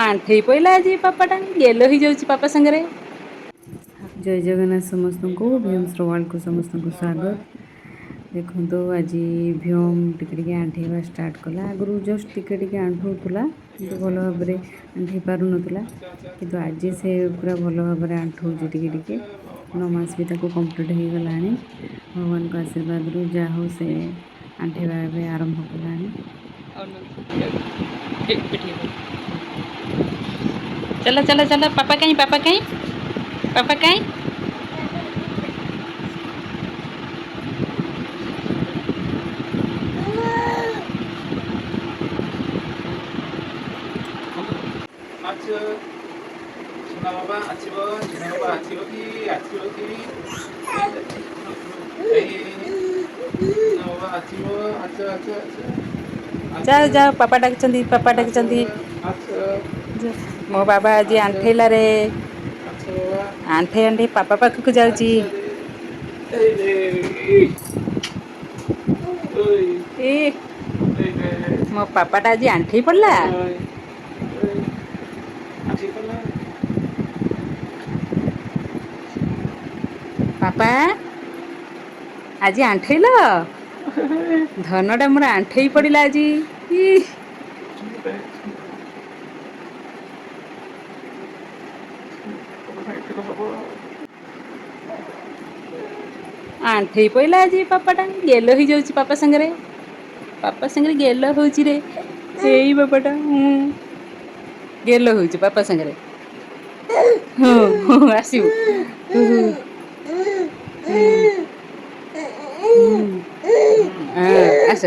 आंठे पड़ा आज पापाटा गेल हो जाऊँ पापा सागर। जय जगन्नाथ समस्त को भीम श्रवाल को समस्त को स्वागत। देखो तो आज भीम टिके आंठेवा स्टार्ट कला आगु जस्ट टिके आंठूला कि भल भाव में आंठी पार नाला कि आज से पूरा भल भाव में आंठू टिके 9 मास भी कंप्लीट हो गला। भगवान को आशीर्वाद रु जा हो से आंठेवा आरंभ कला। चलो चलो चलो पापा कहीं पापा कहीं पापा कहीं। अच्छा सुना बाबा आछिबो सुना बाबा आछिबो कि सुना बाबा आछिबो अच्छा अच्छा अच्छा जाओ जाओ पापा डाकचंदी मो बाबा आज आंठेला रे आंठे आंठे पापा पाखक जाऊँगी। ए मो पापाटा आज आंठे पड़ला। पापा आज आंठेल धनटा मोर आंठे पड़ा आज। आंठे पड़ा आज पापाटा गेल हो जाऊँ पापा सागर गेल हो रे यही पापाटा गेल हो पापा सागर। हाँ आसू आस